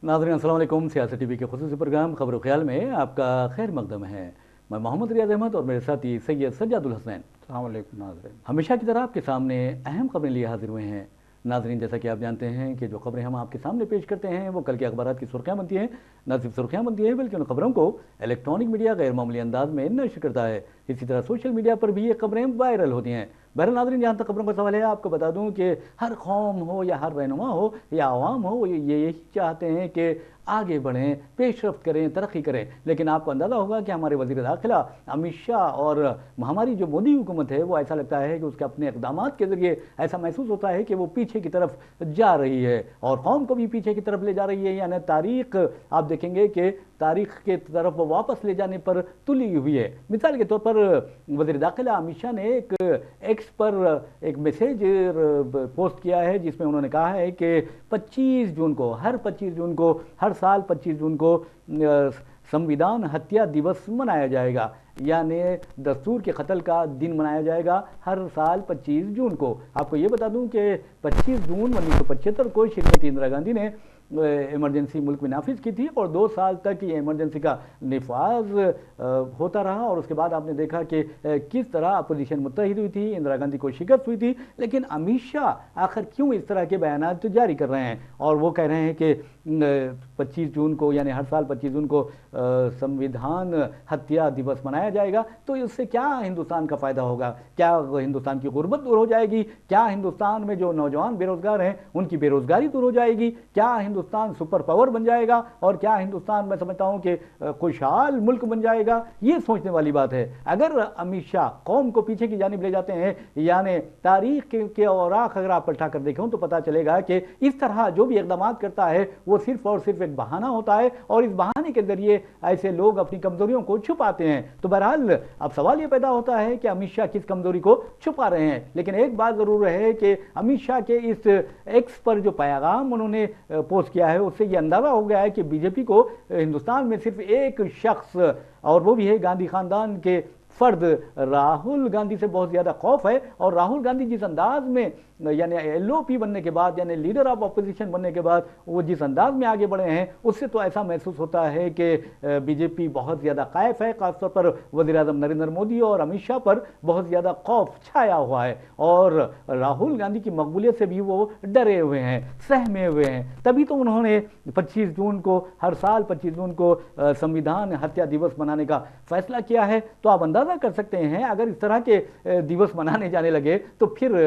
नाज़रीन अस्सलाम वालेकुम। सियासत टीवी के खुसूसी प्रोग्राम खबर ख्याल में आपका खैर मकदम है। मैं मोहम्मद रियाज अहमद और मेरे साथी सैयद सज्जादुल हसनैन। अस्सलाम वालेकुम नाज़रीन। हमेशा की तरह आपके सामने अहम खबरें लिए हाजिर हुए हैं। नाज़रीन, जैसा कि आप जानते हैं कि जो खबरें हम आपके सामने पेश करते हैं वो कल के अखबारात की सुर्खियाँ बनती हैं। न सिर्फ सुर्खियाँ बनती हैं बल्कि उन खबरों को इलेक्ट्रॉनिक मीडिया गैर मामूली अंदाज में नशर करता है। इसी तरह सोशल मीडिया पर भी ये खबरें वायरल होती हैं। बहरहाल नाज़रीन, जहाँ तक खबरों का सवाल है, आपको बता दूं कि हर कौम हो या हर रहनुमा हो या आवाम हो, ये यही चाहते हैं कि आगे बढ़ें, पेशरफ्त करें, तरक्की करें। लेकिन आपको अंदाज़ा होगा कि हमारे वज़ीर दाखिला अमित शाह और हमारी जो मोदी हुकूमत है वो ऐसा लगता है कि उसके अपने इक़दामात के ज़रिए ऐसा महसूस होता है कि वो पीछे की तरफ जा रही है और कौम को भी पीछे की तरफ ले जा रही है। यानी तारीख़ आप देखेंगे कि तारीख़ के तरफ वापस ले जाने पर तुली हुई है। मिसाल के तौर पर वज़ीर दाखिला अमित शाह ने एक एक्स पर एक मैसेज पोस्ट किया है जिसमें उन्होंने कहा है कि 25 जून को, हर 25 जून को, हर साल 25 जून को संविधान हत्या दिवस मनाया जाएगा। यानी दस्तूर के कत्ल का दिन मनाया जाएगा हर साल 25 जून को। आपको ये बता दूं कि 25 जून 1975 को श्रीमती इंदिरा गांधी ने इमरजेंसी मुल्क में नाफिज की थी और 2 साल तक ये इमरजेंसी का निफाज होता रहा। और उसके बाद आपने देखा कि किस तरह अपोजिशन मुत्तहिद हुई थी, इंदिरा गांधी को शिकस्त हुई थी। लेकिन अमित शाह आखिर क्यों इस तरह के बयान जारी कर रहे हैं और वो कह रहे हैं कि 25 जून को यानी हर साल 25 जून को संविधान हत्या दिवस मनाया जाएगा? तो इससे क्या हिंदुस्तान का फ़ायदा होगा? क्या हिंदुस्तान की गुर्बत दूर हो जाएगी? क्या हिंदुस्तान में जो नौजवान बेरोज़गार हैं उनकी बेरोज़गारी दूर हो जाएगी? क्या हिंदुस्तान सुपर पावर बन जाएगा? और क्या हिंदुस्तान, मैं समझता हूं कि खुशहाल मुल्क बन जाएगा? ये सोचने वाली बात है। अगर अमित शाह कौम को पीछे की जानिब ले जाते हैं, यानी तारीख के औराक अगर आप पलटा कर देखें तो पता चलेगा कि इस तरह जो भी इक़दाम करता है वो सिर्फ और सिर्फ एक बहाना होता है और इस बहाने के जरिए ऐसे लोग अपनी कमजोरियों को छुपाते हैं। तो बहरहाल अब सवाल ये पैदा होता है कि अमित शाह किस कमजोरी को छुपा रहे हैं। लेकिन एक बात जरूर है कि अमित शाह के इस एक्स पर जो पैगाम उन्होंने पोस्ट किया है उससे ये अंदाजा हो गया है कि बीजेपी को हिंदुस्तान में सिर्फ एक शख्स, और वो भी है गांधी खानदान के फर्द राहुल गांधी से बहुत ज़्यादा खौफ है। और राहुल गांधी जिस अंदाज में यानी एलओपी बनने के बाद, यानी लीडर ऑफ अपोजिशन बनने के बाद वो जिस अंदाज में आगे बढ़े हैं उससे तो ऐसा महसूस होता है कि बीजेपी बहुत ज़्यादा कायफ है। खासतौर पर वज़ीर आज़म नरेंद्र मोदी और अमित शाह पर बहुत ज़्यादा खौफ छाया हुआ है और राहुल गांधी की मकबूलियत से भी वो डरे हुए हैं, सहमे हुए हैं। तभी तो उन्होंने 25 जून को, हर साल 25 जून को संविधान हत्या दिवस मनाने का फैसला किया है। तो आप अंदाज़ा कर सकते हैं अगर इस तरह के दिवस मनाने जाने लगे तो फिर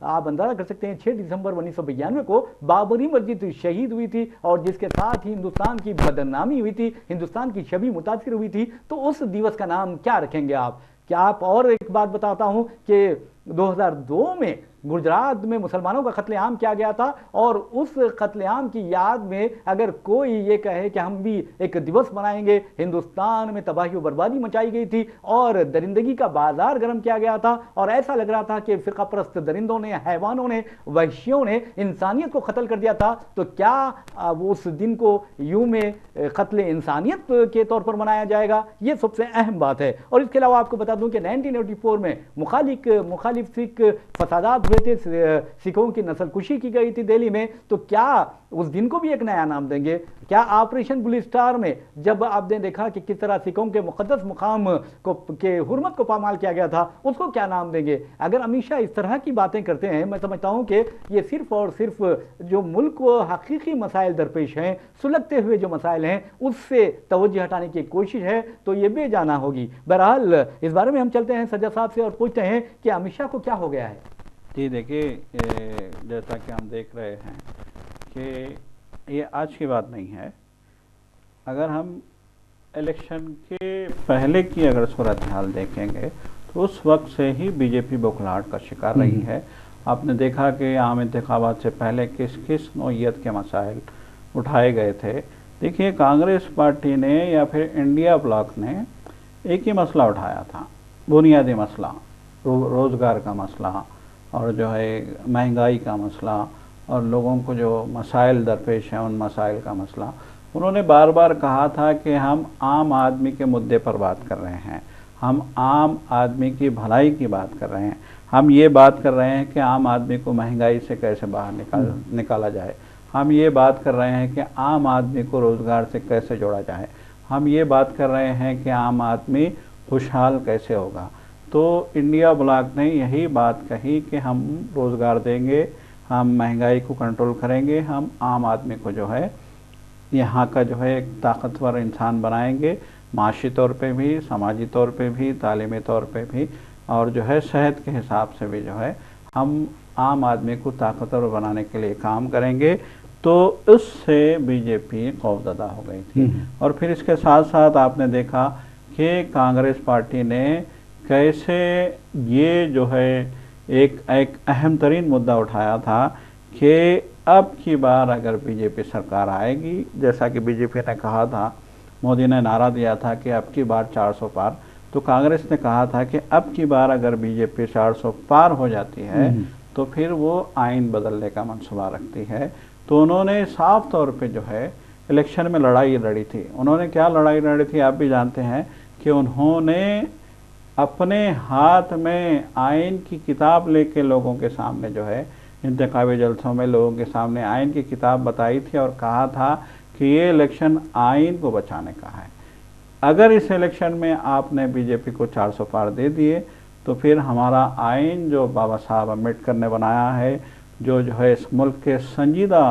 आप अंदाजा कर सकते हैं 6 दिसंबर 1992 को बाबरी मस्जिद शहीद हुई थी और जिसके साथ ही हिंदुस्तान की बदनामी हुई थी, हिंदुस्तान की छवि मुतासिर हुई थी। तो उस दिवस का नाम क्या रखेंगे आप? क्या आप, और एक बात बताता हूं कि 2002 में गुजरात में मुसलमानों का कत्लेआम किया गया था और उस कत्लेआम की याद में अगर कोई ये कहे कि हम भी एक दिवस मनाएंगे, हिंदुस्तान में तबाही और बर्बादी मचाई गई थी और दरिंदगी का बाजार गर्म किया गया था और ऐसा लग रहा था कि फिरका परस्त दरिंदों ने, हैवानों ने, वहशियों ने इंसानियत को कत्ल कर दिया था। तो क्या उस दिन को यूं में कत्ले इंसानियत के तौर पर मनाया जाएगा? ये सबसे अहम बात है। और इसके अलावा आपको बता दूं कि 1984 में मुखालिफ सिख फसादात हुए थे, सिखों की नस्लकुशी की गई थी दिल्ली में। तो क्या उस दिन को भी एक नया नाम देंगे? क्या ऑपरेशन ब्लू स्टार में जब आपने देखा कि किस तरह सिखों के मुकद्दस मुकाम को के हुर्मत को पामाल किया गया था, उसको क्या नाम देंगे? अगर अमित शाह इस तरह की बातें करते हैं, मैं समझता हूं कि ये सिर्फ और सिर्फ जो मुल्क को हकीकी मसाइल दरपेश हैं, सुलगते हुए जो मसाइल हैं, उससे तवज्जो हटाने की कोशिश है, तो ये बेजाना होगी। बहरहाल इस बारे में हम चलते हैं सज्जा साहब से और पूछते हैं कि अमित शाह को क्या हो गया है। जी देखिए, जैसा कि हम देख रहे हैं कि ये आज की बात नहीं है। अगर हम इलेक्शन के पहले की अगर सूरत हाल देखेंगे तो उस वक्त से ही बीजेपी बौखलाहट का शिकार रही है। आपने देखा कि आम इंतखाबात से पहले किस किस नौइयत के मसाइल उठाए गए थे। देखिए, कांग्रेस पार्टी ने या फिर इंडिया ब्लॉक ने एक ही मसला उठाया था, बुनियादी मसला, रोज़गार का मसला और जो है महंगाई का मसला और लोगों को जो मसाइल दरपेश हैं उन मसाइल का मसला। उन्होंने बार बार कहा था कि हम आम आदमी के मुद्दे पर बात कर रहे हैं, हम आम आदमी की भलाई की बात कर रहे हैं, हम ये बात कर रहे हैं कि आम आदमी को महंगाई से कैसे बाहर निकाला जाए, हम ये बात कर रहे हैं कि आम आदमी को रोज़गार से कैसे जोड़ा जाए, हम ये बात कर रहे हैं कि आम आदमी खुशहाल कैसे होगा। तो इंडिया ब्लॉक ने यही बात कही कि हम रोज़गार देंगे, हम महंगाई को कंट्रोल करेंगे, हम आम आदमी को जो है यहाँ का जो है एक ताकतवर इंसान बनाएंगे, माशी तौर पे भी, समाजी तौर पे भी, तालीमी तौर पे भी, और जो है सेहत के हिसाब से भी जो है हम आम आदमी को ताकतवर बनाने के लिए काम करेंगे। तो उससे बीजेपी खौफजदा हो गई थी। और फिर इसके साथ साथ आपने देखा कि कांग्रेस पार्टी ने कैसे ये जो है एक अहम तरीन मुद्दा उठाया था कि अब की बार अगर बीजेपी सरकार आएगी, जैसा कि बीजेपी ने कहा था, मोदी ने नारा दिया था कि अब की बार 400 पार, तो कांग्रेस ने कहा था कि अब की बार अगर बीजेपी 400 पार हो जाती है तो फिर वो आइन बदलने का मंसूबा रखती है। तो उन्होंने साफ तौर पे जो है इलेक्शन में लड़ाई लड़ी थी। उन्होंने क्या लड़ाई लड़ी थी आप भी जानते हैं कि उन्होंने अपने हाथ में आइन की किताब लेके लोगों के सामने जो है इंतखाबी जलसों में लोगों के सामने आइन की किताब बताई थी और कहा था कि ये इलेक्शन आइन को बचाने का है। अगर इस इलेक्शन में आपने बीजेपी को 400 पार दे दिए तो फिर हमारा आइन जो बाबा साहब अम्बेडकर ने बनाया है, जो है इस मुल्क के संजीदा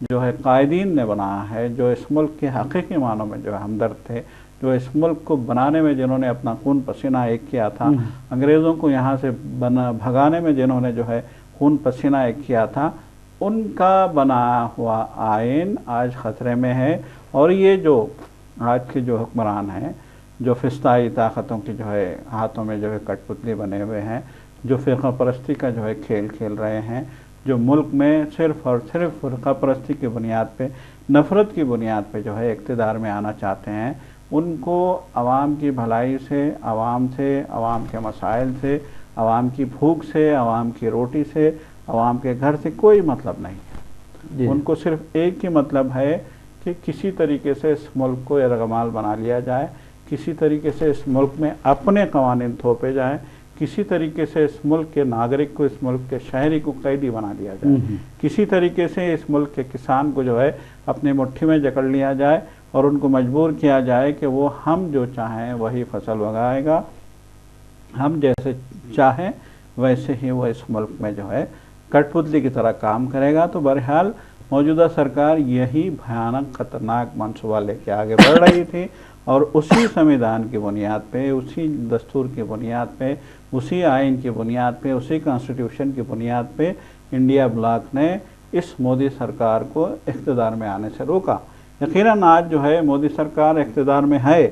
जो है कायदीन ने बनाया है, जो इस मुल्क के हकीकी मानों में जो है हमदर्द थे, जो इस मुल्क को बनाने में जिन्होंने अपना खून पसीना एक किया था, अंग्रेज़ों को यहाँ से भगाने में जिन्होंने जो है खून पसीना एक किया था, उनका बनाया हुआ आइन आज ख़तरे में है। और ये जो आज के जो हुक्मरान हैं, जो फिस्ताई ताकतों की जो है हाथों में जो है कठपुतली बने हुए हैं, जो फ़िरक़ा परस्ती का जो है खेल खेल रहे हैं, जो मुल्क में सिर्फ़ और सिर्फ फ़िरक़ा परस्ती की बुनियाद पे, नफ़रत की बुनियाद पे जो है इक़्तिदार में आना चाहते हैं, उनको आवाम की भलाई से, आवाम के मसाइल से, आवाम की भूख से, आवाम की रोटी से, आवाम के घर से कोई मतलब नहीं है। उनको सिर्फ एक ही मतलब है कि किसी तरीके से इस मुल्क को यरगमाल बना लिया जाए, किसी तरीके से इस मुल्क में अपने कवानीन थोपे जाए, किसी तरीके से इस मुल्क के नागरिक को, इस मुल्क के शहरी को कैदी बना लिया जाए, किसी तरीके से इस मुल्क के किसान को जो है अपनी मुट्ठी में जकड़ लिया जाए और उनको मजबूर किया जाए कि वो हम जो चाहें वही फसल उगाएगा, हम जैसे चाहें वैसे ही वो इस मुल्क में जो है कठपुतली की तरह काम करेगा। तो बहरहाल मौजूदा सरकार यही भयानक ख़तरनाक मंसूबा लेके आगे बढ़ रही थी और उसी संविधान की बुनियाद पे, उसी दस्तूर की बुनियाद पे, उसी आइन की बुनियाद पे, उसी कॉन्स्टिट्यूशन की बुनियाद पे इंडिया ब्लॉक ने इस मोदी सरकार को इक़्तिदार में आने से रोका। यकीनन आज जो है मोदी सरकार इक़्तिदार में है,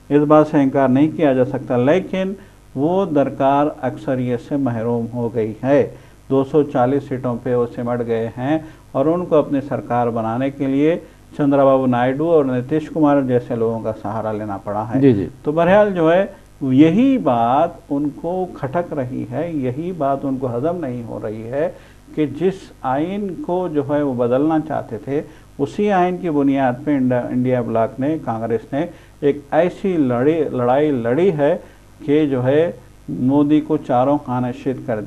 इस बात से इनकार नहीं किया जा सकता, लेकिन वो दरकार अक्सरियत से महरूम हो गई है। 240 सीटों पे वो सिमट गए हैं और उनको अपनी सरकार बनाने के लिए चंद्रबाबू नायडू और नीतीश कुमार जैसे लोगों का सहारा लेना पड़ा है। जी। तो बहरहाल जो है यही बात उनको खटक रही है, यही बात उनको हजम नहीं हो रही है कि जिस आइन को जो है वो बदलना चाहते थे, उसी आइन की बुनियाद पे इंडिया ब्लॉक ने, कांग्रेस ने एक ऐसी लड़ाई लड़ी है कि जो है मोदी को चारों खाने चित कर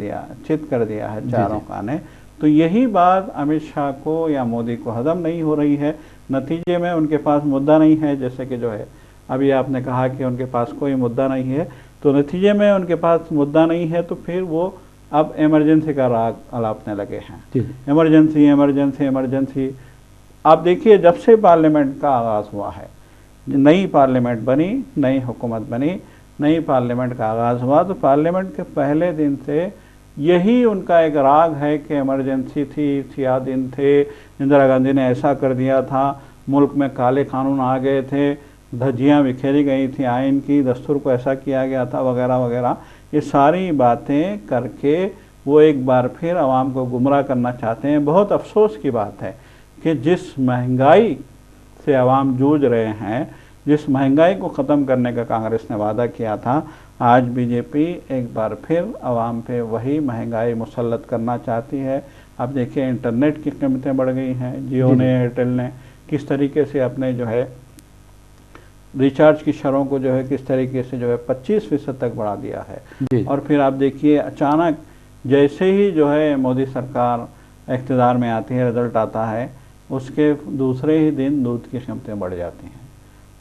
दिया है चारों खाने। तो यही बात अमित शाह को या मोदी को हजम नहीं हो रही है। नतीजे में उनके पास मुद्दा नहीं है, जैसे कि जो है अभी आपने कहा कि उनके पास कोई मुद्दा नहीं है, तो नतीजे में उनके पास मुद्दा नहीं है तो फिर वो अब इमरजेंसी का राग अलापने लगे हैं। Emergency emergency emergency. आप देखिए जब से पार्लियामेंट का आगाज़ हुआ है, नई पार्लियामेंट बनी, नई हुकूमत बनी, नई पार्लियामेंट का आगाज़ हुआ, तो पार्लियामेंट के पहले दिन से यही उनका एक राग है कि इमरजेंसी थी, सियाह दिन थे, इंदिरा गांधी ने ऐसा कर दिया था, मुल्क में काले कानून आ गए थे, धज्जियाँ बिखेरी गई थी आइन की, दस्तूर को ऐसा किया गया था, वगैरह वगैरह। ये सारी बातें करके वो एक बार फिर आवाम को गुमराह करना चाहते हैं। बहुत अफसोस की बात है कि जिस महंगाई से आवाम जूझ रहे हैं, जिस महंगाई को ख़त्म करने का कांग्रेस ने वादा किया था, आज बीजेपी एक बार फिर आवाम पे वही महंगाई मुसल्लत करना चाहती है। अब देखिए इंटरनेट की कीमतें बढ़ गई हैं, जियो ने, एयरटेल ने किस तरीके से अपने जो है रिचार्ज की शरों को जो है किस तरीके से जो है 25% तक बढ़ा दिया है। जी। और फिर आप देखिए अचानक जैसे ही जो है मोदी सरकार इक़्तिदार में आती है, रिजल्ट आता है, उसके दूसरे ही दिन दूध की कीमतें बढ़ जाती हैं।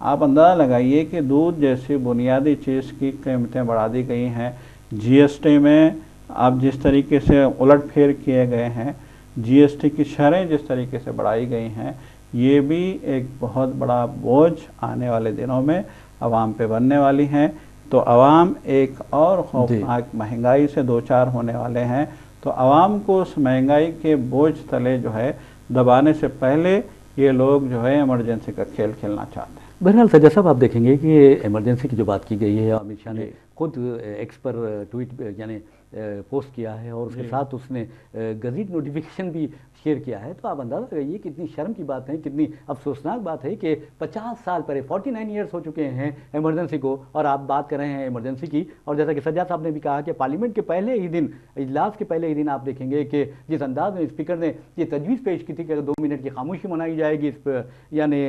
आप अंदाज़ा लगाइए कि दूध जैसी बुनियादी चीज़ की कीमतें बढ़ा दी गई हैं। जीएसटी में आप जिस तरीके से उलटफेर किए गए हैं, जीएसटी की शरें जिस तरीके से बढ़ाई गई हैं, ये भी एक बहुत बड़ा बोझ आने वाले दिनों में आवाम पे बनने वाली हैं। तो आवाम एक और खौफनाक महंगाई से दो चार होने वाले हैं। तो आवाम को उस महंगाई के बोझ तले जो है दबाने से पहले ये लोग जो है इमरजेंसी का खेल खेलना चाहते हैं। बहरहाल सज्जा साहब, आप देखेंगे कि इमरजेंसी की जो बात की गई है, अमित शाह ने खुद एक्स पर ट्वीट यानी पोस्ट किया है और उसके साथ उसने गज़ेट नोटिफिकेशन भी शेयर किया है। तो आप अंदाज़ा लगाइए कितनी शर्म की बात है, कितनी अफसोसनाक बात है कि 50 साल पहले 49 ईयर्स हो चुके हैं इमरजेंसी को, और आप बात कर रहे हैं इमरजेंसी की। और जैसा कि सज्जा साहब ने भी कहा कि पार्लियामेंट के पहले ही दिन, इजलास के पहले ही दिन आप देखेंगे कि जिस अंदाज में स्पीकर ने ये तजवीज़ पेश की थी कि 2 मिनट की खामोशी मनाई जाएगी इस पर, यानी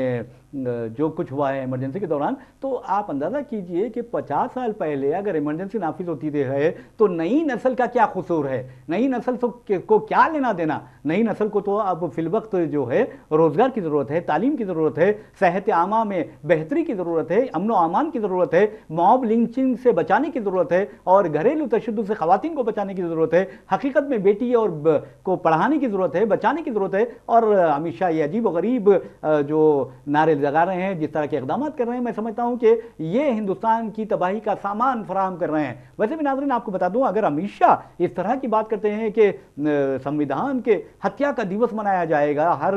जो कुछ हुआ है इमरजेंसी के दौरान, तो आप अंदाज़ा कीजिए कि 50 साल पहले अगर इमरजेंसी नाफिज होती है तो नई नस्ल का क्या कसूर है, नई नस्ल को क्या लेना देना। नई नस्ल को तो अब फिलवक्त जो है रोज़गार की ज़रूरत है, तालीम की ज़रूरत है, सेहत आमा में बेहतरी की ज़रूरत है, अमन व अमान की ज़रूरत है, मॉब लिंचिंग से बचाने की ज़रूरत है, और घरेलू तशद्दुद से ख़वातीन को बचाने की ज़रूरत है। हकीकत में बेटी और को पढ़ाने की ज़रूरत है, बचाने की ज़रूरत है। और अमित शाह ये अजीब व गरीब जो नारे लगा रहे हैं, जिस तरह के इक़दाम कर रहे हैं, मैं समझता हूँ कि ये हिंदुस्तान की तबाही का सामान फराहम कर रहे हैं। वैसे भी नाज़रीन आपको बता दूँ, अगर अमित शाह इस तरह की बात करते हैं कि संविधान के हत्या का दिवस मनाया जाएगा हर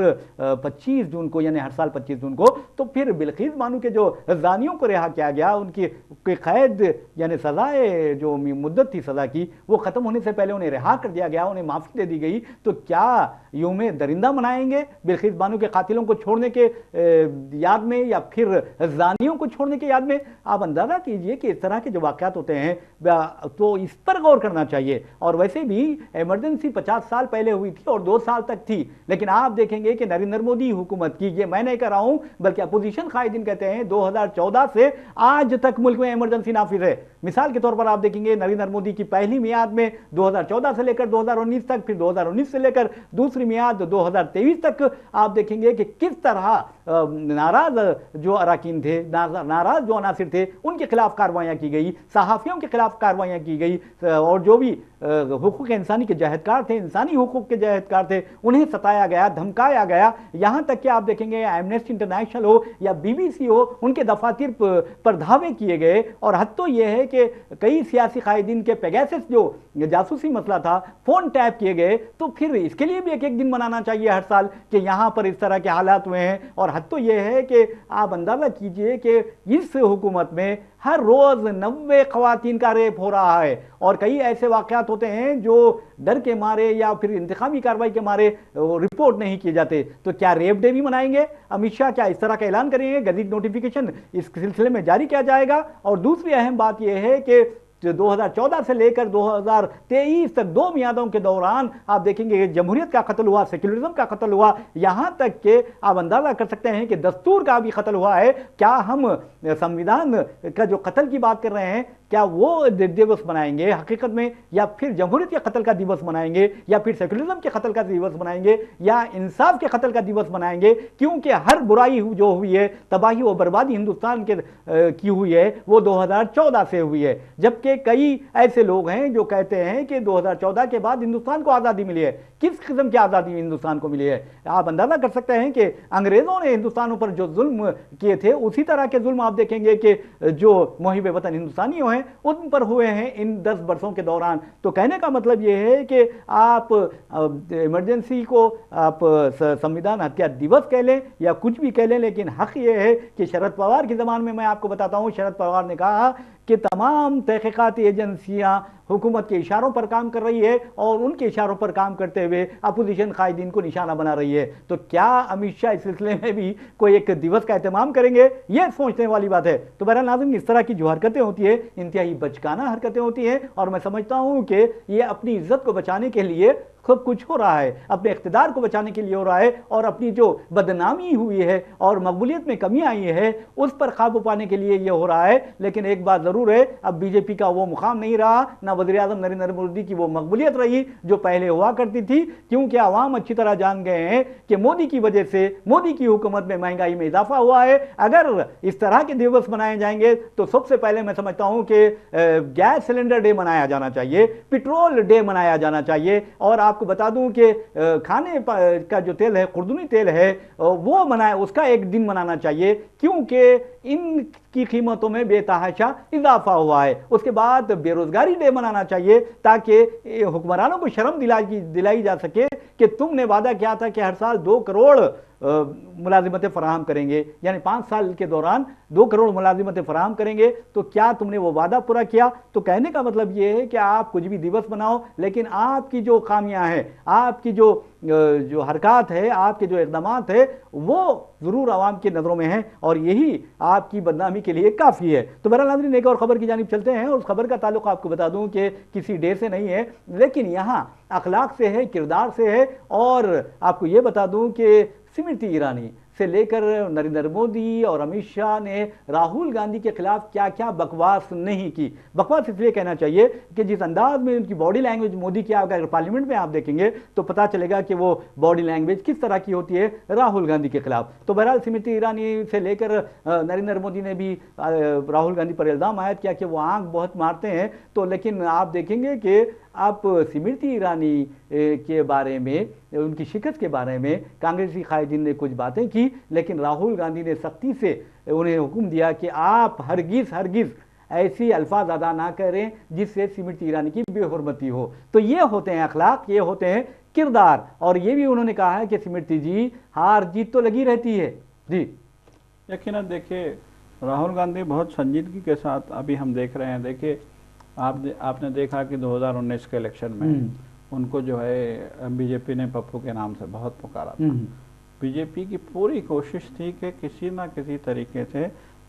25 जून को, यानी हर साल 25 जून को, तो फिर बिल्किस बानो के जो जानियों को रिहा किया गया, उनकी कैद यानी सजाए जो मुद्दत थी सज़ा की, वो ख़त्म होने से पहले उन्हें रिहा कर दिया गया, उन्हें माफ़ी दे दी गई। तो क्या यूम दरिंदा मनाएंगे बिल्किस बानो के कातिलों को छोड़ने के याद में, या फिर जानियों को छोड़ने के याद में? आप अंदाज़ा कीजिए कि इस तरह के जो वाक़यात होते हैं तो इस पर गौर करना चाहिए। और वैसे भी इमरजेंसी 50 साल पहले हुई थी और 2 साल तक थी, लेकिन आप देखेंगे कि नरेंद्र मोदी हुकूमत की, ये मैं नहीं कह रहा हूं बल्कि अपोजिशन कायदीन कहते हैं, 2014 से आज तक मुल्क में इमरजेंसी नाफिज है। मिसाल के तौर पर आप देखेंगे नरेंद्र मोदी की पहली मियाद में 2014 से लेकर 2019 तक, फिर 2019 से लेकर दूसरी मियाद 2023 तक आप देखेंगे कि किस तरह नाराज जो अराकीन थे, नाराज जो अनासिर थे, उनके खिलाफ कार्रवाइयां की गई, सहाफ़ियों के खिलाफ कार्रवाइयां की गई, और जो भी हुकूक इंसानी के जहदकार थे, इंसानी हुकूक के जहदकार थे, उन्हें सताया गया, धमकाया गया। यहाँ तक कि आप देखेंगे एमनेस्टी इंटरनेशनल हो या बीबीसी हो, उनके दफातर पर धावे किए गए। और हद तो यह है कि कई सियासी कायदीन के पेगासस जो जासूसी मसला था, फ़ोन टैप किए गए। तो फिर इसके लिए भी एक दिन मनाना चाहिए हर साल कि यहाँ पर इस तरह के हालात हुए हैं। और हद तो यह है कि आप अंदाज़ा कीजिए कि इस हुकूमत में हर रोज़ 90 ख़वातीन का रेप हो रहा है, और कई ऐसे वाक़यात होते हैं जो डर के मारे या फिर इंतकामी कार्रवाई के मारे रिपोर्ट नहीं किए जाते। तो क्या रेप डे भी मनाएंगे अमित शाह? क्या इस तरह का ऐलान करेंगे? गज़ेट नोटिफिकेशन इस सिलसिले में जारी किया जाएगा? और दूसरी अहम बात यह है कि 2014 से लेकर 2023 तक 2 मियादों के दौरान आप देखेंगे जमहूरियत का कत्ल हुआ, सेक्युलरिज्म का कत्ल हुआ, यहाँ तक कि आप अंदाज़ा कर सकते हैं कि दस्तूर का भी कत्ल हुआ है। क्या हम संविधान का जो कत्ल की बात कर रहे हैं, क्या वो दिवस मनाएंगे हकीकत में, या फिर जमहूरियत के कत्ल का दिवस मनाएंगे, या फिर सेक्युलरिज्म के कत्ल का दिवस मनाएंगे, या इंसाफ के कत्ल का दिवस मनाएंगे? क्योंकि हर बुराई जो हुई है, तबाही व बर्बादी हिंदुस्तान के की हुई है, वो 2014 से हुई है। जबकि कई ऐसे लोग हैं जो कहते हैं कि 2014 के बाद हिंदुस्तान को आज़ादी मिली है। किस किस्म की आज़ादी हिंदुस्तान को मिली है? आप अंदाज़ा कर सकते हैं कि अंग्रेज़ों ने हिंदुस्तानों पर जो जुल्म किए थे, उसी तरह के जुल्म आप देखेंगे कि जो मुहिब वतन हिंदुस्तानियों हैं उन पर हुए हैं इन 10 वर्षों के दौरान। तो कहने का मतलब यह है कि आप इमरजेंसी को आप संविधान हत्या दिवस कह लें या कुछ भी कह लें, लेकिन हक यह है कि शरद पवार के ज़माने में, मैं आपको बताता हूँ, शरद पवार ने कहा कि तमाम तहकीकाती एजेंसियां हुकूमत के इशारों पर काम कर रही है और उनके इशारों पर काम करते हुए अपोजिशन कायदीन को निशाना बना रही है। तो क्या अमित शाह इस सिलसिले में भी कोई एक दिवस का एहतमाम करेंगे? यह सोचने वाली बात है। तो बहरहाल नाज़रीन, इस तरह की जो हरकतें होती है, इंतहाई बचकाना हरकतें होती हैं, और मैं समझता हूँ कि ये अपनी इज्जत को बचाने के लिए सब कुछ हो रहा है अपने इख्तिदार को बचाने के लिए हो रहा है, और अपनी जो बदनामी हुई है और मकबूलियत में कमी आई है उस पर काबू पाने के लिए ये हो रहा है। लेकिन एक बात जरूर है, अब बीजेपी का वो मुकाम नहीं रहा, ना वज़ीर आज़म नरेंद्र मोदी की वो मकबूलियत रही जो पहले हुआ करती थी, क्योंकि आवाम अच्छी तरह जान गए हैं कि मोदी की वजह से, मोदी की हुकूमत में महंगाई में इजाफा हुआ है। अगर इस तरह के दिवस मनाए जाएंगे तो सबसे पहले मैं समझता हूं कि गैस सिलेंडर डे मनाया जाना चाहिए, पेट्रोल डे मनाया जाना चाहिए, और आपको बता दूं कि खाने का जो तेल है, खुर्दुनी तेल है, वो मनाए, उसका एक दिन मनाना चाहिए, क्योंकि इनकी कीमतों में बेतहाशा इजाफा हुआ है। उसके बाद बेरोजगारी डे मनाना चाहिए ताकि हुक्मरानों को शर्म दिलाई जा सके कि तुमने वादा किया था कि हर साल 2 करोड़ मुलाजिमतें फराहम करेंगे, यानी 5 साल के दौरान 2 करोड़ मुलाजिमतें फराहम करेंगे, तो क्या तुमने वो वादा पूरा किया? तो कहने का मतलब ये है कि आप कुछ भी दिवस बनाओ, लेकिन आपकी जो खामियां हैं, आपकी जो हरकत है, आपके जो इक़दामात है, वो ज़रूर आवाम की नज़रों में है, और यही आपकी बदनामी के लिए काफ़ी है। तो बहरहाल नाज़रीन, एक और ख़बर की जानिब चलते हैं, और उस खबर का ताल्लुक़ आपको बता दूं कि किसी डे से नहीं है, लेकिन यहाँ अखलाक से है, किरदार से है। और आपको ये बता दूं कि स्मृति ईरानी से लेकर नरेंद्र मोदी और अमित शाह ने राहुल गांधी के खिलाफ क्या क्या बकवास नहीं की। बकवास इसलिए कहना चाहिए कि जिस अंदाज में उनकी बॉडी लैंग्वेज मोदी की, अगर पार्लियामेंट में आप देखेंगे तो पता चलेगा कि वो बॉडी लैंग्वेज किस तरह की होती है राहुल गांधी के खिलाफ। तो बहरहाल स्मृति ईरानी से लेकर नरेंद्र मोदी ने भी राहुल गांधी पर इल्ज़ाम आयद किया कि वो आंख बहुत मारते हैं। तो लेकिन आप देखेंगे कि आप स्मृति ईरानी के बारे में, उनकी शिकस्त के बारे में कांग्रेसी कायदीन ने कुछ बातें की, लेकिन राहुल गांधी ने सख्ती से उन्हें हुक्म दिया कि आप हरगिज़ ऐसी अल्फाज अदा ना करें जिससे स्मृति ईरानी की बेहुरमती हो। तो ये होते हैं अखलाक, ये होते हैं किरदार। और ये भी उन्होंने कहा है कि स्मृति जी, हार जीत तो लगी रहती है जी। यकीनन देखिए, राहुल गांधी बहुत संजीदगी के साथ अभी हम देख रहे हैं। देखिए, आपने देखा कि 2019 के इलेक्शन में उनको जो है बीजेपी ने पप्पू के नाम से बहुत पुकारा था। बीजेपी की पूरी कोशिश थी कि किसी ना किसी तरीके से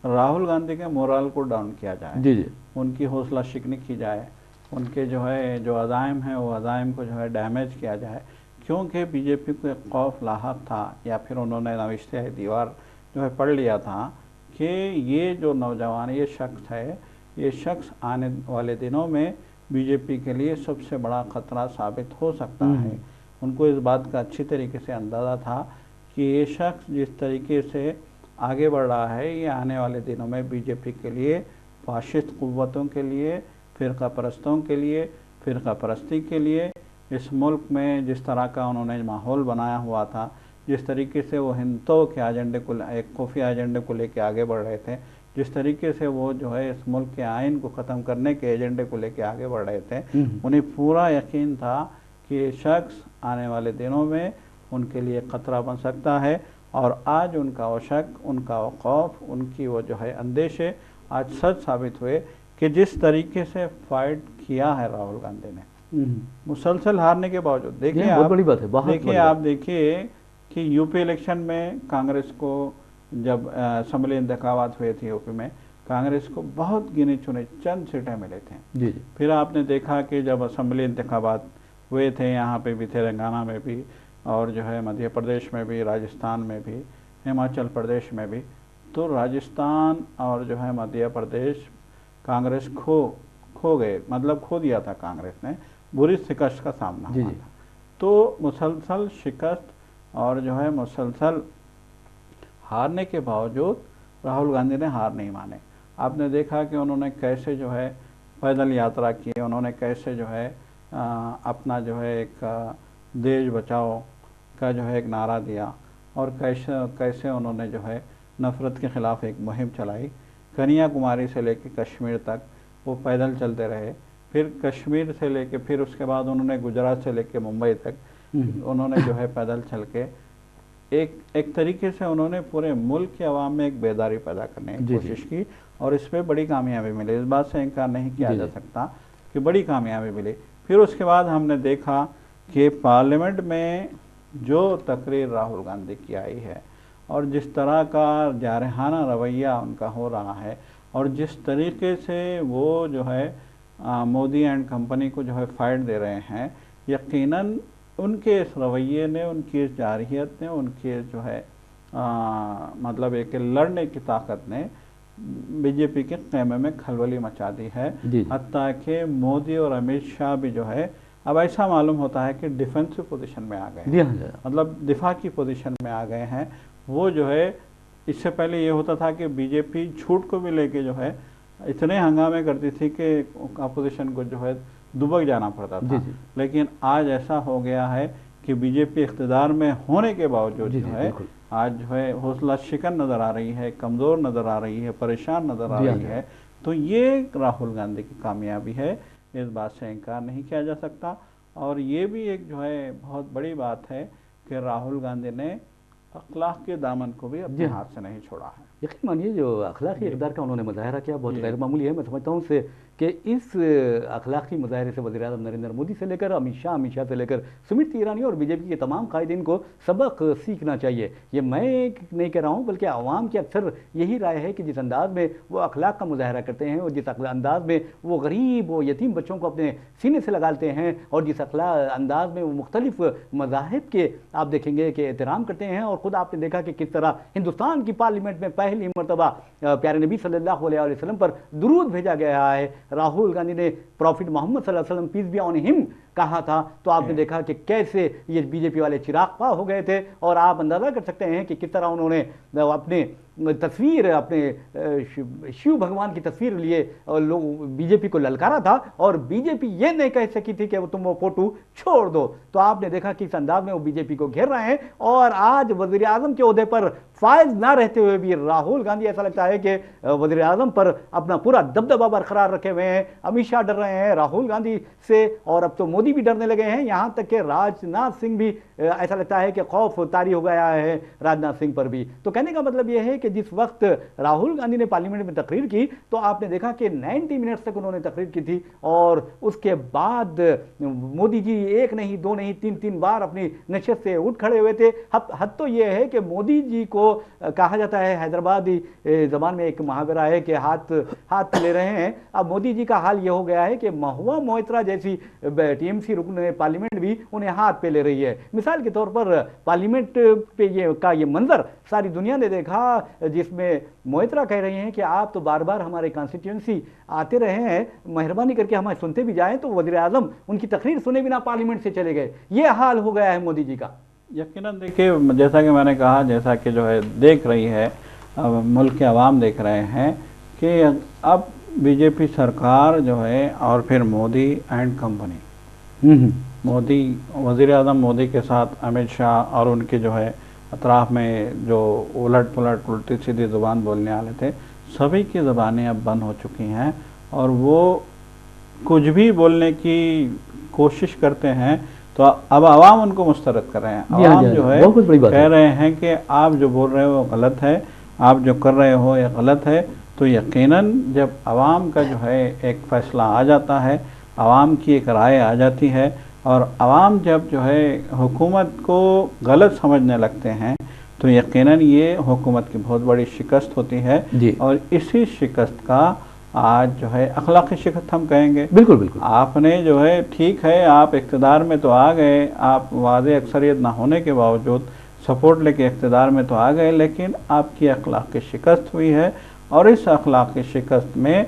राहुल गांधी के मोरल को डाउन किया जाए, जी जी, उनकी हौसला शिकनी की जाए, उनके जो अज़ाइम हैं वो अज़ाइम को जो है डैमेज किया जाए, क्योंकि बीजेपी को एक खौफ लाहक था, या फिर उन्होंने नविश्ते दीवार जो है पढ़ लिया था कि ये जो नौजवान, ये शख्स है, ये शख्स आने वाले दिनों में बीजेपी के लिए सबसे बड़ा ख़तरा साबित हो सकता है। उनको इस बात का अच्छी तरीके से अंदाज़ा था कि ये शख्स जिस तरीके से आगे बढ़ रहा है, ये आने वाले दिनों में बीजेपी के लिए, फाशिस्ट क़ुव्वतों के लिए, फ़िरका परस्तों के लिए, फ़िरका परस्ती के लिए, इस मुल्क में जिस तरह का उन्होंने माहौल बनाया हुआ था, जिस तरीके से वो हिंदुओं के एजेंडे को, एक खुफिया एजेंडे को लेकर आगे बढ़ रहे थे, जिस तरीके से वो जो है इस मुल्क के आइन को ख़त्म करने के एजेंडे को लेकर आगे बढ़ रहे थे, उन्हें पूरा यकीन था कि ये शख्स आने वाले दिनों में उनके लिए ख़तरा बन सकता है। और आज उनका वो शक, उनका वो खौफ, उनकी वो जो है अंदेशे आज सच साबित हुए कि जिस तरीके से फाइट किया है राहुल गांधी ने, मुसलसल हारने के बावजूद। देखिए बहुत बड़ी बात है, देखिए आप देखिए कि यूपी इलेक्शन में कांग्रेस को, जब असम्बली इंतखाबात हुए थे यूपी में, कांग्रेस को बहुत गिने चुने चंद सीटें मिले थे। जी। फिर आपने देखा कि जब असम्बली इंतखाबात हुए थे, यहाँ पे भी, तेलंगाना में भी, और जो है मध्य प्रदेश में भी, राजस्थान में भी, हिमाचल प्रदेश में भी, तो राजस्थान और जो है मध्य प्रदेश कांग्रेस खो गए, मतलब खो दिया था कांग्रेस ने, बुरी शिकस्त का सामना हुआ था। तो मुसलसल शिकस्त और जो है मुसलसल हारने के बावजूद राहुल गांधी ने हार नहीं माने। आपने देखा कि उन्होंने कैसे जो है पैदल यात्रा की, उन्होंने कैसे जो है अपना जो है एक देश बचाओ का जो है एक नारा दिया, और कैसे उन्होंने जो है नफ़रत के ख़िलाफ़ एक मुहिम चलाई। कन्याकुमारी से लेकर कश्मीर तक वो पैदल चलते रहे, फिर कश्मीर से लेके, फिर उसके बाद उन्होंने गुजरात से लेके मुंबई तक उन्होंने जो है पैदल चल के एक तरीके से उन्होंने पूरे मुल्क के अवाम में एक बेदारी पैदा करने की कोशिश की, और इस पर बड़ी कामयाबी मिली। इस बात से इनकार नहीं किया जा सकता कि बड़ी कामयाबी मिली। फिर उसके बाद हमने देखा कि पार्लियामेंट में जो तकरीर राहुल गांधी की आई है, और जिस तरह का जारहाना रवैया उनका हो रहा है, और जिस तरीके से वो जो है मोदी एंड कंपनी को जो है फाइट दे रहे हैं, यकीनन उनके इस रवैये ने, उनकी इस जारहियत ने, उनके जो है मतलब एक लड़ने की ताकत ने बीजेपी के ख़ैमे में खलबली मचा दी है। हत्ता कि मोदी और अमित शाह भी जो है अब ऐसा मालूम होता है कि डिफेंसिव पोजीशन में आ गए हैं, मतलब दिफा की पोजीशन में आ गए हैं। वो जो है, इससे पहले ये होता था कि बीजेपी झूठ को भी लेके जो है इतने हंगामे करती थी कि अपोजिशन को जो है दुबक जाना पड़ता था। लेकिन आज ऐसा हो गया है कि बीजेपी इख्तिदार में होने के बावजूद जो है आज जो है हौसला शिकन नज़र आ रही है, कमज़ोर नज़र आ रही है, परेशान नज़र आ रही है। तो ये राहुल गांधी की कामयाबी है, इस बात से इनकार नहीं किया जा सकता। और ये भी एक जो है बहुत बड़ी बात है कि राहुल गांधी ने अखलाक के दामन को भी अपने हाथ से नहीं छोड़ा है। यकीन मानिए जो अखलाकी इक़्तिदार का उन्होंने मुज़ाहरा किया बहुत गैर मामूली है। मैं समझता हूँ से कि इस अखलाकी मुज़ाहरे से वज़ीर आज़म नरेंद्र मोदी से लेकर अमित शाह से लेकर स्मृति ईरानी और बीजेपी के तमाम कायदीन को सबक सीखना चाहिए। ये मैं नहीं कह रहा हूँ, बल्कि आवाम की अक्सर यही राय है कि जिस अंदाज में वो अखलाक का मुज़ाहरा करते हैं और जिस अंदाज में वो गरीब वो यतीम बच्चों को अपने सीने से लगाते हैं और जिस अंदाज में वो मुख्तलिफ मज़ाहिब के आप देखेंगे कि एहतराम करते हैं। और ख़ुद आपने देखा कि किस तरह हिंदुस्तान की पार्लियामेंट में पहली मरतबा प्यारे नबी सल्लल्लाहु अलैहि वसल्लम पर दुरूद भेजा गया है। राहुल गांधी ने प्रॉफिट मोहम्मद सल्लल्लाहु अलैहि वसल्लम पीस बी ऑन हिम कहा था। तो आपने देखा कि कैसे ये बीजेपी वाले चिराग हो गए थे। और आप अंदाज़ा कर सकते हैं कि किस तरह उन्होंने अपने तस्वीर, अपने शिव भगवान की तस्वीर लिए और लोग बीजेपी को ललकारा था और बीजेपी ये नहीं कह सकी थी कि वो तुम वो फोटो छोड़ दो। तो आपने देखा कि इस अंदाज में वो बीजेपी को घेर रहे हैं। और आज वज़ीर आज़म के ओहदे पर फायज ना रहते हुए भी राहुल गांधी ऐसा लगता है कि वज़ीर आज़म पर अपना पूरा दबदबा बरकरार रखे हुए हैं। अमित शाह डर रहे हैं राहुल गांधी से और अब तो मोदी भी डरने लगे हैं। यहाँ तक कि राजनाथ सिंह भी ऐसा लगता है कि खौफ तारी हो गया है राजनाथ सिंह पर भी। तो कहने का मतलब यह है कि जिस वक्त राहुल गांधी ने पार्लियामेंट में तकरीर की तो आपने देखा कि 90 मिनट्स तक उन्होंने तकरीर की थी और उसके बाद मोदी जी एक नहीं दो नहीं तीन बार अपनी नशस्त से उठ खड़े हुए थे। हद तो यह है कि मोदी जी को कहा जाता है, हैदराबादी जबान में एक मुहावरा है कि हाथ ले रहे हैं। अब मोदी जी का हाल यह हो गया है कि महुआ मोइत्रा जैसी टीएमसी रुकन पार्लियामेंट भी उन्हें हाथ पे ले रही है। मिसाल के तौर पर पार्लियामेंट पे ये मंजर सारी दुनिया ने देखा जिसमें मोइत्रा कह रही हैं कि आप तो बार बार हमारे कॉन्स्टिट्यूंसी आते रहे हैं, मेहरबानी करके हमें सुनते भी जाएं। तो वज़ीर आज़म उनकी तकरीर सुने बिना पार्लियामेंट से चले गए। ये हाल हो गया है मोदी जी का। यकीनन देखिए, जैसा कि मैंने कहा, जैसा कि जो है देख रही है मुल्क के अवाम देख रहे हैं कि अब बीजेपी सरकार जो है और फिर मोदी एंड कंपनी, मोदी वज़ीर आज़म मोदी के साथ अमित शाह और उनके जो है अतराफ़ में जो उलट पुलट उल्टी सीधी ज़ुबान बोलने वाले थे, सभी की ज़बानें अब बंद हो चुकी हैं और वो कुछ भी बोलने की कोशिश करते हैं तो अब आवाम उनको मुस्तरद कर रहे हैं। आवाम जो है कह रहे हैं कि आप जो बोल रहे हो गलत है, आप जो कर रहे हो ये गलत है। तो यकीनन जब आवाम का जो है एक फ़ैसला आ जाता है, आवाम की एक राय आ जाती है और आवाम जब जो है हुकूमत को गलत समझने लगते हैं तो यकीनन ये हुकूमत की बहुत बड़ी शिकस्त होती है। और इसी शिकस्त का आज जो है अखलाकी शिकस्त हम कहेंगे। बिल्कुल बिल्कुल। आपने जो है, ठीक है आप इक़्तिदार में तो आ गए, आप वाज़े अक्सरियत ना होने के बावजूद सपोर्ट लेके इक़्तिदार में तो आ गए, लेकिन आपकी अखलाकी शिकस्त हुई है। और इस अखलाकी शिकस्त में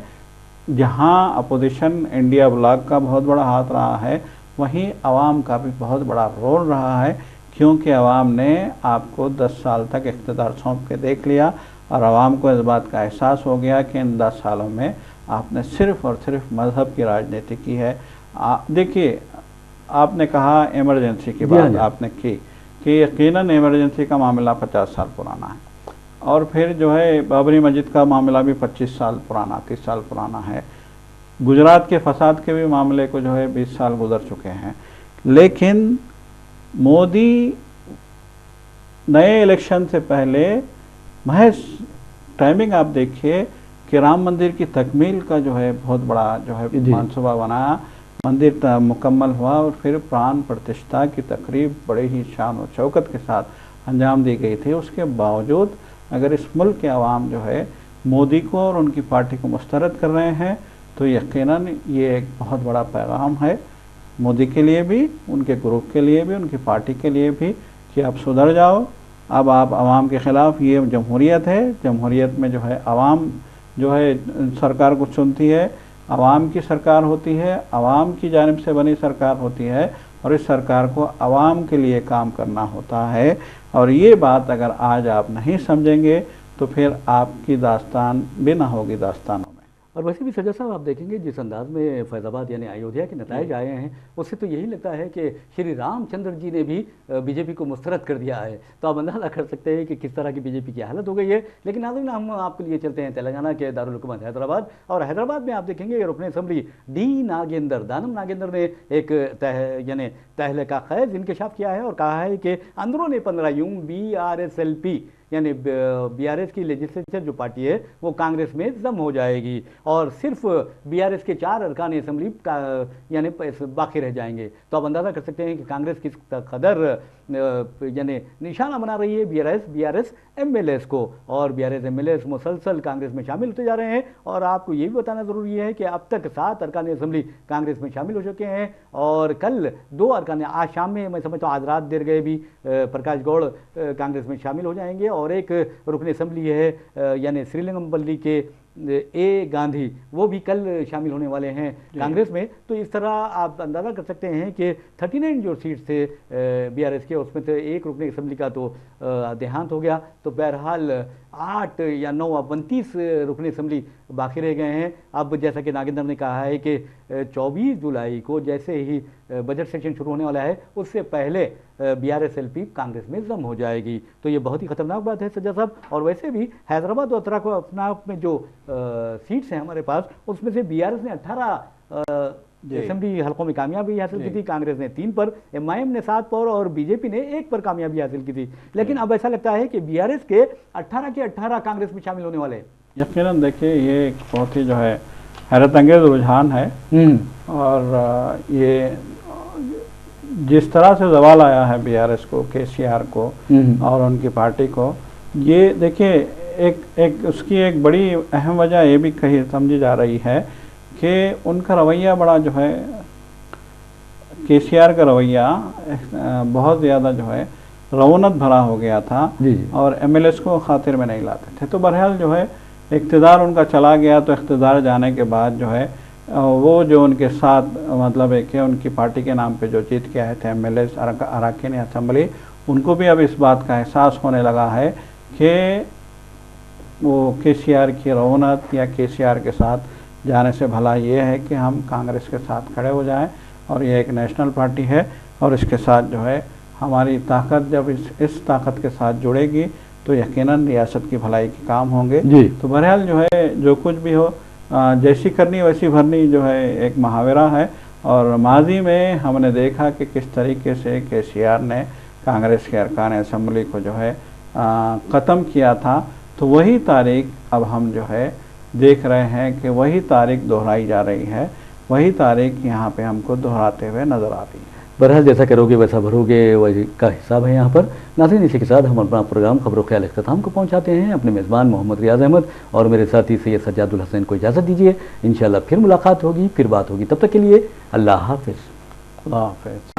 जहाँ अपोजिशन इंडिया ब्लॉक का बहुत बड़ा हाथ रहा है, वहीं आवाम का भी बहुत बड़ा रोल रहा है, क्योंकि आवाम ने आपको 10 साल तक इक़्तिदार सौंप के देख लिया और आवाम को इस बात का एहसास हो गया कि इन 10 सालों में आपने सिर्फ़ और सिर्फ मज़हब की राजनीति की है। देखिए, आपने कहा इमरजेंसी की बात आपने की कि यकीनन इमरजेंसी का मामला 50 साल पुराना है और फिर जो है बाबरी मस्जिद का मामला भी 25 साल पुराना 30 साल पुराना है। गुजरात के फसाद के भी मामले को जो है 20 साल गुजर चुके हैं। लेकिन मोदी नए इलेक्शन से पहले महज टाइमिंग आप देखिए कि राम मंदिर की तकमील का जो है बहुत बड़ा जो है मनसूबा बनाया, मंदिर मुकम्मल हुआ और फिर प्राण प्रतिष्ठा की तकरीब बड़े ही शान और शौकत के साथ अंजाम दी गई थी। उसके बावजूद अगर इस मुल्क के अवाम जो है मोदी को और उनकी पार्टी को मुस्तरद कर रहे हैं तो यकीनन ये एक बहुत बड़ा पैगाम है मोदी के लिए भी, उनके ग्रुप के लिए भी, उनकी पार्टी के लिए भी कि आप सुधर जाओ, अब आप आवाम के ख़िलाफ़, ये जमहूरियत है, जमहूरियत में जो है आवाम जो है सरकार को चुनती है, आवाम की सरकार होती है, आवाम की जानिब से बनी सरकार होती है और इस सरकार को आवाम के लिए काम करना होता है। और ये बात अगर आज आप नहीं समझेंगे तो फिर आपकी दास्तान भी ना होगी दास्तानों में। और वैसे भी सज्जा साहब आप देखेंगे जिस अंदाज में फैज़ाबाद यानी अयोध्या के नताइज आए हैं, उससे तो यही लगता है कि श्री रामचंद्र जी ने भी बीजेपी को मुस्तरद कर दिया है। तो आप अंदाज़ा कर सकते हैं कि किस तरह की बीजेपी की हालत हो गई है। लेकिन नाज़रीन, हम आपके लिए चलते हैं तेलंगाना के दारुल हुकूमत हैदराबाद, और हैदराबाद में आप देखेंगे रुकने असम्बली डी नागेंद्र, दानम नागेंद्र ने एक यानी तहलका खैज इंकशाफ किया है और कहा है कि अंदरूनी 15 यूं BRSLP यानी BRS की लेजिस्लेचर जो पार्टी है वो कांग्रेस में जम हो जाएगी और सिर्फ BRS के 4 अरकान असम्बली का यानी बाकी रह जाएंगे। तो आप अंदाज़ा कर सकते हैं कि कांग्रेस किस कदर यानी निशाना बना रही है BRS MLAs को, और BRS MLAs मुसलसल कांग्रेस में शामिल होते जा रहे हैं। और आपको ये भी बताना ज़रूरी है कि अब तक 7 अरकान असम्बली कांग्रेस में शामिल हो चुके हैं और कल 2 अरकान, आज शाम में मैं समझता हूँ आज रात देर गए भी प्रकाश गौड़ कांग्रेस में शामिल हो जाएंगे, और एक रुकन असम्बली है यानी श्रीलिंगमपल्ली के A गांधी, वो भी कल शामिल होने वाले हैं कांग्रेस में। तो इस तरह आप अंदाज़ा कर सकते हैं कि 39 जो सीट थे BRS के, उसमें तो एक रुकन असम्बली का तो देहांत हो गया। तो बहरहाल 8 या 9 अब 32 रुकन असम्बली बाकी रह गए हैं। अब जैसा कि नागेंद्र ने कहा है कि 24 जुलाई को जैसे ही बजट सेशन शुरू होने वाला है उससे पहले BRSLP कांग्रेस में जम हो जाएगी। तो ये बहुत ही खतरनाक बात है सज्जा साहब। और वैसे भी हैदराबाद और उत्तरा को अपना में जो सीट्स हैं हमारे पास, उसमें से BRS ने 18 असेंबली हलकों में कामयाबी हासिल की थी, कांग्रेस ने 3 पर, MIM ने 7 पर और बीजेपी ने 1 पर कामयाबी हासिल की थी। लेकिन अब ऐसा लगता है कि BRS के 18 के 18 कांग्रेस में शामिल होने वाले हैं। यकीनन देखिए ये एक बहुत ही जो है हैरत अंगेज रुझान है, और ये जिस तरह से सवाल आया है BRS को, KCR को और उनकी पार्टी को, ये देखिए एक उसकी एक बड़ी अहम वजह ये भी कही समझी जा रही है कि उनका रवैया बड़ा जो है, KCR का रवैया बहुत ज़्यादा जो है रौनक भरा हो गया था और MLAs को खातिर में नहीं लाते थे। तो बहरहाल जो है इक़्तिदार उनका चला गया, तो इक़्तिदार जाने के बाद जो है वो जो उनके साथ मतलब है कि उनकी पार्टी के नाम पे जो जीत के आए थे MLAs अरकान असम्बली, उनको भी अब इस बात का एहसास होने लगा है कि वो KCR की रौनक या KCR के साथ जाने से भला ये है कि हम कांग्रेस के साथ खड़े हो जाएं, और ये एक नेशनल पार्टी है और इसके साथ जो है हमारी ताकत जब इस ताकत के साथ जुड़ेगी तो यकीनन रियासत की भलाई के काम होंगे। तो बहरहाल जो है जो कुछ भी हो, जैसी करनी वैसी भरनी जो है एक मुहावरा है, और माजी में हमने देखा कि किस तरीके से KCR ने कांग्रेस के अरकान असम्बली को जो है ख़त्म किया था। तो वही तारीख अब हम जो है देख रहे हैं कि वही तारीख दोहराई जा रही है, वही तारीख यहाँ पे हमको दोहराते हुए नज़र आ रही है। बहरहाल जैसा करोगे वैसा भरोगे, वही का हिसाब है यहाँ पर। नाज़रीन, इसी के साथ हम अपना प्रोग्राम खबरों ख्याल इख्तिताम को पहुँचाते हैं। अपने मेज़बान मोहम्मद रियाज अहमद और मेरे साथी सैयद सज्जादुल हसैन को इजाज़त दीजिए। इंशाअल्लाह फिर मुलाकात होगी, फिर बात होगी। तब तक के लिए अल्लाह हाफ़िज़। अल्लाह हाफ़िज़।